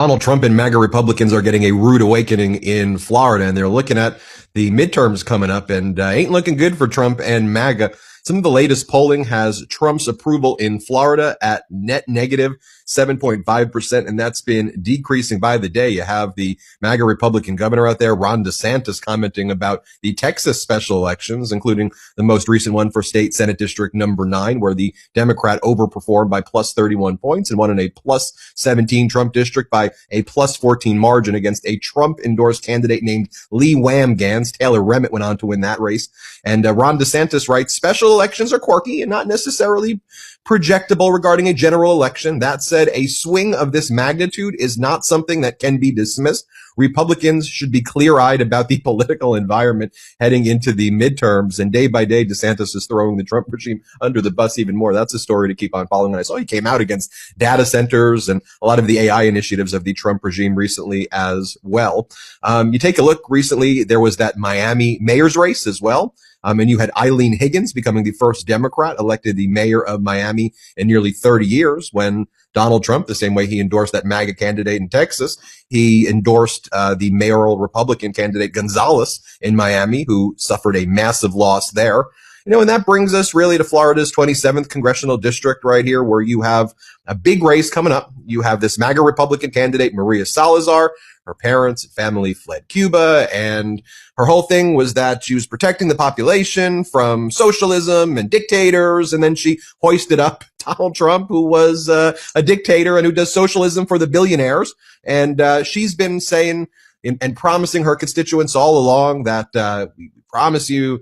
Donald Trump and MAGA Republicans are getting a rude awakening in Florida, and they're looking at the midterms coming up, and ain't looking good for Trump and MAGA. Some of the latest polling has Trump's approval in Florida at net negative 7.5%, and that's been decreasing by the day. You have the MAGA Republican governor out there, Ron DeSantis, commenting about the Texas special elections, including the most recent one for state Senate District number 9, where the Democrat overperformed by plus 31 points and won in a plus 17 Trump district by a plus 14 margin against a Trump-endorsed candidate named Lee Wham Gans. Taylor Remitt went on to win that race. And Ron DeSantis writes, special elections are quirky and not necessarily projectable regarding a general election. That said, a swing of this magnitude is not something that can be dismissed. Republicans should be clear-eyed about the political environment heading into the midterms. And day by day, DeSantis is throwing the Trump regime under the bus even more. That's a story to keep on following. And I saw he came out against data centers and a lot of the AI initiatives of the Trump regime recently as well. You take a look recently, there was that Miami mayor's race as well. And you had Eileen Higgins becoming the first Democrat elected the mayor of Miami in nearly 30 years, when Donald Trump, the same way he endorsed that MAGA candidate in Texas, he endorsed the mayoral Republican candidate Gonzalez in Miami, who suffered a massive loss there. You know, and that brings us really to Florida's 27th congressional district right here, where you have a big race coming up. You have this MAGA Republican candidate, Maria Salazar. Her parents and family fled Cuba, and her whole thing was that she was protecting the population from socialism and dictators, and then she hoisted up Donald Trump, who was a dictator and who does socialism for the billionaires. And she's been saying and promising her constituents all along that we promise you,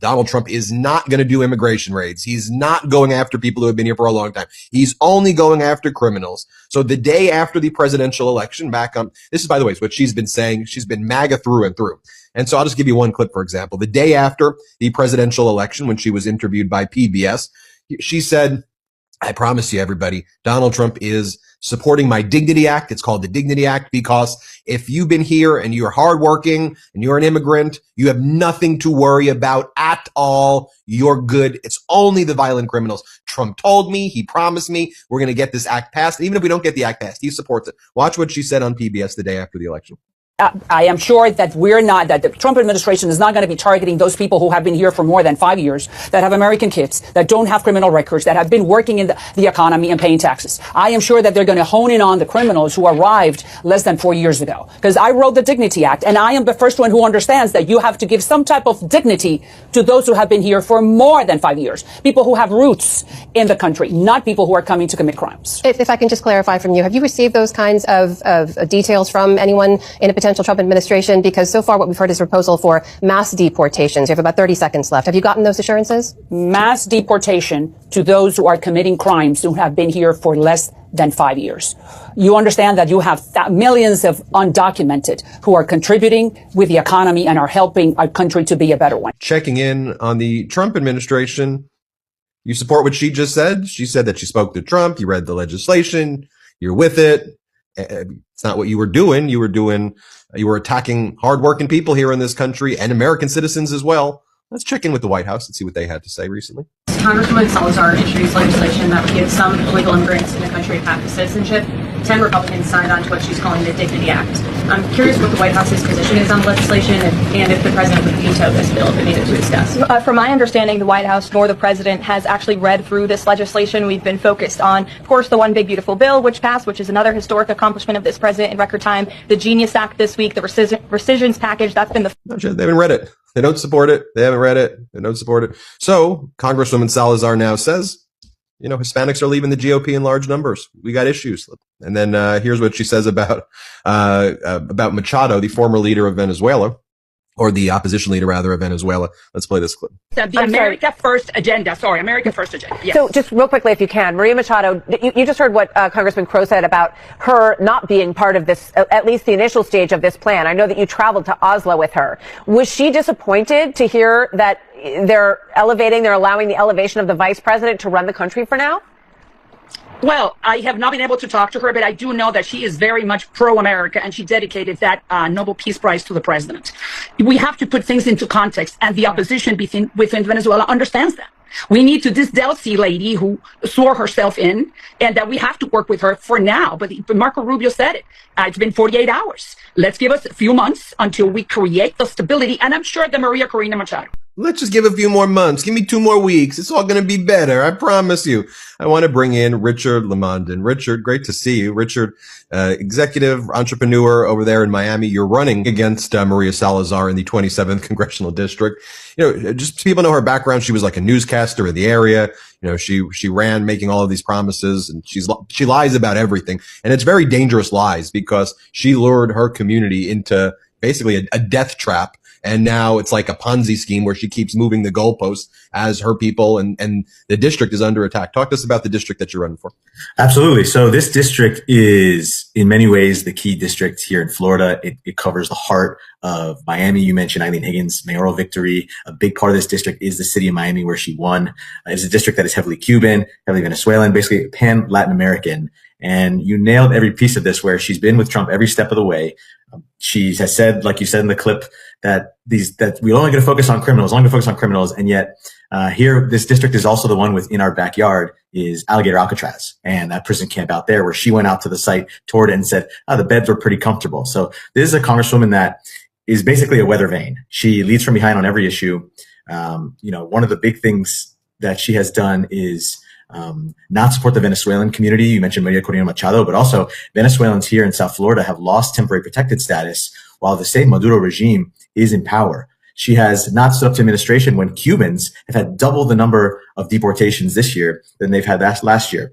Donald Trump is not going to do immigration raids. He's not going after people who have been here for a long time. He's only going after criminals. So the day after the presidential election, this is, by the way, is what she's been saying. She's been MAGA through and through. And so I'll just give you one clip, for example. The day after the presidential election, when she was interviewed by PBS, she said, I promise you, everybody, Donald Trump is supporting my Dignity Act. It's called the Dignity Act because if you've been here and you're hardworking and you're an immigrant, you have nothing to worry about at all. You're good. It's only the violent criminals. Trump told me, he promised me, we're going to get this act passed. And even if we don't get the act passed, he supports it. Watch what she said on PBS the day after the election. I am sure that that the Trump administration is not going to be targeting those people who have been here for more than 5 years, that have American kids, that don't have criminal records, that have been working in the economy and paying taxes. I am sure that they're going to hone in on the criminals who arrived less than 4 years ago. Because I wrote the Dignity Act, and I am the first one who understands that you have to give some type of dignity to those who have been here for more than 5 years. People who have roots in the country, not people who are coming to commit crimes. If I can just clarify from you, have you received those kinds of details from anyone in a potential Trump administration? Because so far what we've heard is a proposal for mass deportations. You have about 30 seconds left. Have you gotten those assurances? Mass deportation to those who are committing crimes who have been here for less than 5 years. You understand that you have millions of undocumented who are contributing with the economy and are helping our country to be a better one. Checking in on the Trump administration, you support what she just said? She said that she spoke to Trump. You read the legislation. You're with it. It's not what you were doing. You were attacking hardworking people here in this country and American citizens as well. Let's check in with the White House and see what they had to say recently. Congresswoman Salazar introduced legislation that would give some illegal immigrants in the country a path to citizenship. 10 Republicans signed on to what she's calling the Dignity Act. I'm curious what the White House's position is on the legislation and if the president would veto this bill if it made it to its desk. From my understanding, the White House nor the president has actually read through this legislation. We've been focused on, of course, the One Big Beautiful Bill, which passed, which is another historic accomplishment of this president in record time. The Genius Act this week, the rescissions package, that's been the... They haven't read it. They don't support it. They haven't read it. They don't support it. So Congresswoman Salazar now says, Hispanics are leaving the GOP in large numbers. We got issues. And then here's what she says about Machado, the former leader of Venezuela, or the opposition leader, rather, of Venezuela. Let's play this clip. The America First agenda. Sorry, America First agenda. Yes. So just real quickly, if you can, Maria Machado, you just heard what Congressman Crow said about her not being part of this, at least the initial stage of this plan. I know that you traveled to Oslo with her. Was she disappointed to hear that they're allowing the elevation of the vice president to run the country for now? Well, I have not been able to talk to her, but I do know that she is very much pro-America, and she dedicated that Nobel Peace Prize to the president. We have to put things into context, and the opposition within Venezuela understands that. We need to, this Delcy lady who swore herself in, and that we have to work with her for now. But Marco Rubio said it. It's been 48 hours. Let's give us a few months until we create the stability. And I'm sure that Maria Corina Machado. Let's just give a few more months. Give me 2 more weeks. It's all going to be better. I promise you. I want to bring in Richard Lamondon. Richard, great to see you. Richard, executive entrepreneur over there in Miami. You're running against Maria Salazar in the 27th Congressional District. Just so people know her background. She was like a newscaster in the area. She ran making all of these promises, and she lies about everything. And it's very dangerous lies, because she lured her community into basically a death trap. And now it's like a Ponzi scheme where she keeps moving the goalposts as her people and the district is under attack. Talk to us about the district that you're running for. Absolutely. So this district is in many ways the key district here in Florida. It covers the heart of Miami. You mentioned Eileen Higgins' mayoral victory. A big part of this district is the city of Miami, where she won. It's a district that is heavily Cuban, heavily Venezuelan, basically pan Latin American. And you nailed every piece of this, where she's been with Trump every step of the way. She has said, like you said in the clip, that we're only going to focus on criminals, and yet here this district is also the one within our backyard is Alligator Alcatraz, and that prison camp out there, where she went out to the site, toured it, and said, the beds were pretty comfortable. So this is a congresswoman that is basically a weather vane. She leads from behind on every issue. One of the big things that she has done is not support the Venezuelan community. You mentioned Maria Corina Machado, but also Venezuelans here in South Florida have lost temporary protected status while the same Maduro regime is in power. She has not stood up to administration when Cubans have had double the number of deportations this year than they've had last year.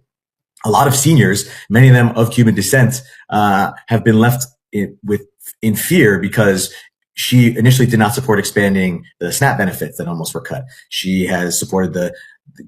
A lot of seniors, many of them of Cuban descent, have been left in fear because she initially did not support expanding the SNAP benefits that almost were cut. She has supported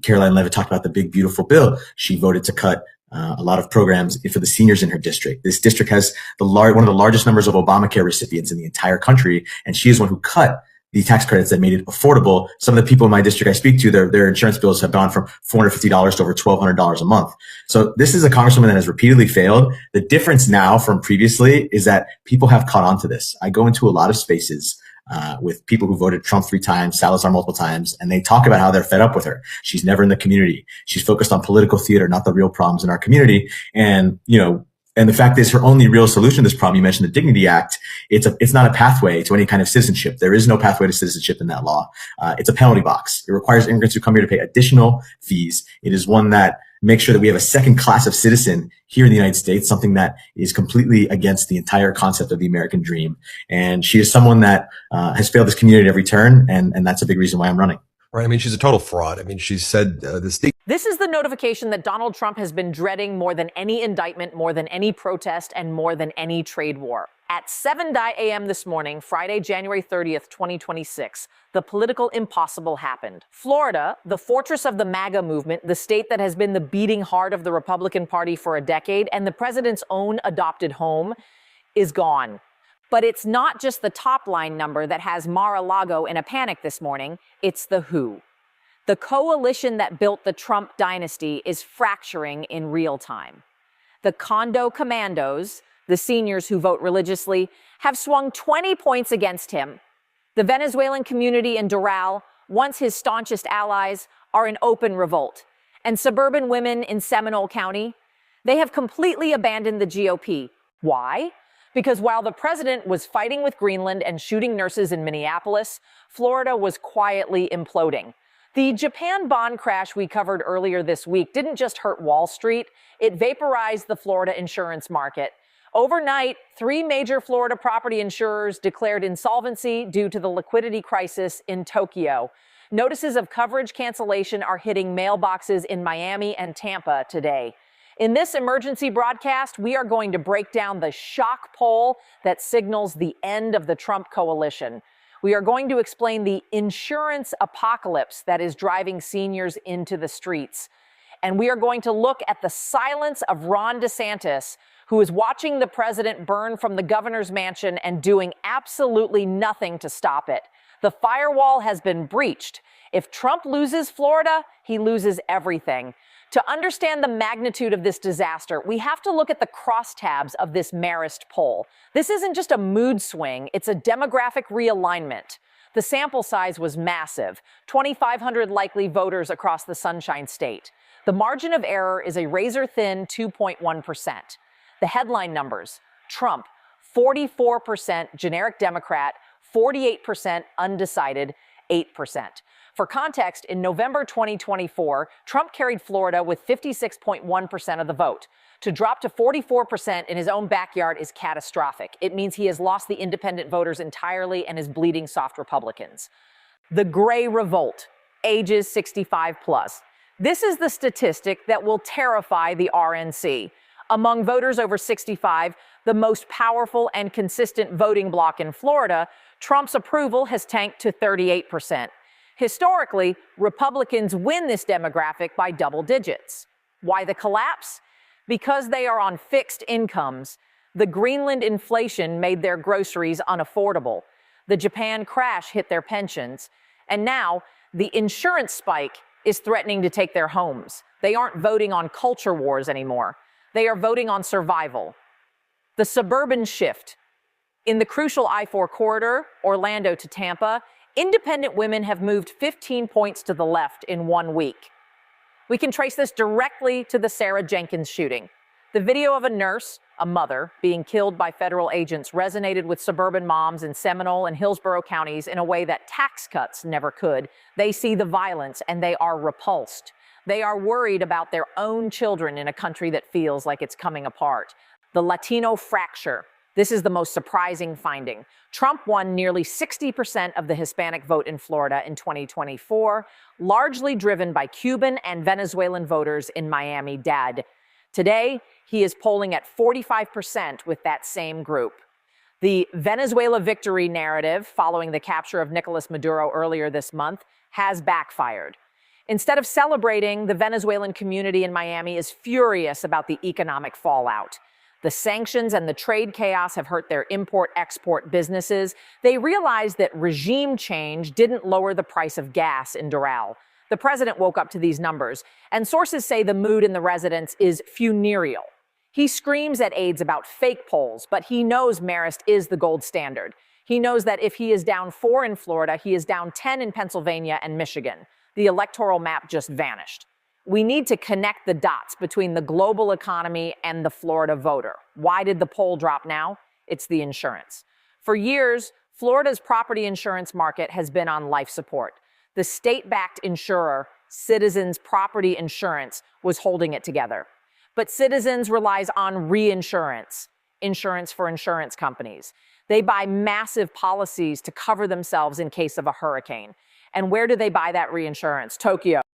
Caroline Levitt talked about the big, beautiful bill. She voted to cut a lot of programs for the seniors in her district. This district has one of the largest numbers of Obamacare recipients in the entire country, and she is one who cut the tax credits that made it affordable. Some of the people in my district I speak to, their insurance bills have gone from $450 to over $1,200 a month. So this is a congresswoman that has repeatedly failed. The difference now from previously is that people have caught on to this. I go into a lot of spaces with people who voted Trump 3 times, Salazar multiple times, and they talk about how they're fed up with her. She's never in the community. She's focused on political theater, not the real problems in our community. And, and the fact is, her only real solution to this problem, you mentioned the Dignity Act, it's not a pathway to any kind of citizenship. There is no pathway to citizenship in that law. It's a penalty box. It requires immigrants who come here to pay additional fees. It is one that makes sure that we have a second class of citizen here in the United States, something that is completely against the entire concept of the American dream. And she is someone that has failed this community at every turn, and that's a big reason why I'm running. Right. I mean, she's a total fraud. I mean, she said This is the notification that Donald Trump has been dreading more than any indictment, more than any protest, and more than any trade war. At 7 a.m. this morning, Friday, January 30th, 2026, the political impossible happened. Florida, the fortress of the MAGA movement, the state that has been the beating heart of the Republican Party for a decade, and the president's own adopted home, is gone. But it's not just the top line number that has Mar-a-Lago in a panic this morning, it's the WHO. The coalition that built the Trump dynasty is fracturing in real time. The condo commandos, the seniors who vote religiously, have swung 20 points against him. The Venezuelan community in Doral, once his staunchest allies, are in open revolt. And suburban women in Seminole County, they have completely abandoned the GOP. Why? Because while the president was fighting with Greenland and shooting nurses in Minneapolis, Florida was quietly imploding. The Japan bond crash we covered earlier this week didn't just hurt Wall Street, it vaporized the Florida insurance market. Overnight, 3 major Florida property insurers declared insolvency due to the liquidity crisis in Tokyo. Notices of coverage cancellation are hitting mailboxes in Miami and Tampa today. In this emergency broadcast, we are going to break down the shock poll that signals the end of the Trump coalition. We are going to explain the insurance apocalypse that is driving seniors into the streets. And we are going to look at the silence of Ron DeSantis, who is watching the president burn from the governor's mansion and doing absolutely nothing to stop it. The firewall has been breached. If Trump loses Florida, he loses everything. To understand the magnitude of this disaster, we have to look at the crosstabs of this Marist poll. This isn't just a mood swing, it's a demographic realignment. The sample size was massive, 2,500 likely voters across the Sunshine State. The margin of error is a razor-thin 2.1%. The headline numbers: Trump, 44% generic Democrat, 48% undecided, 8%. For context, in November 2024, Trump carried Florida with 56.1% of the vote. To drop to 44% in his own backyard is catastrophic. It means he has lost the independent voters entirely and is bleeding soft Republicans. The Gray Revolt, ages 65 plus. This is the statistic that will terrify the RNC. Among voters over 65, the most powerful and consistent voting bloc in Florida, Trump's approval has tanked to 38%. Historically, Republicans win this demographic by double digits. Why the collapse? Because they are on fixed incomes. The Greenland inflation made their groceries unaffordable. The Japan crash hit their pensions. And now, the insurance spike is threatening to take their homes. They aren't voting on culture wars anymore. They are voting on survival. The suburban shift. In the crucial I-4 corridor, Orlando to Tampa, independent women have moved 15 points to the left in 1 week. We can trace this directly to the Sarah Jenkins shooting. The video of a nurse, a mother, being killed by federal agents resonated with suburban moms in Seminole and Hillsborough counties in a way that tax cuts never could. They see the violence and they are repulsed. They are worried about their own children in a country that feels like it's coming apart. The Latino fracture. This is the most surprising finding. Trump won nearly 60% of the Hispanic vote in Florida in 2024, largely driven by Cuban and Venezuelan voters in Miami-Dade. Today, he is polling at 45% with that same group. The Venezuela victory narrative, following the capture of Nicolas Maduro earlier this month, has backfired. Instead of celebrating, the Venezuelan community in Miami is furious about the economic fallout. The sanctions and the trade chaos have hurt their import-export businesses. They realize that regime change didn't lower the price of gas in Doral. The president woke up to these numbers, and sources say the mood in the residence is funereal. He screams at aides about fake polls, but he knows Marist is the gold standard. He knows that if he is down 4 in Florida, he is down 10 in Pennsylvania and Michigan. The electoral map just vanished. We need to connect the dots between the global economy and the Florida voter. Why did the poll drop now? It's the insurance. For years, Florida's property insurance market has been on life support. The state-backed insurer, Citizens Property Insurance, was holding it together. But Citizens relies on reinsurance, insurance for insurance companies. They buy massive policies to cover themselves in case of a hurricane. And where do they buy that reinsurance? Tokyo.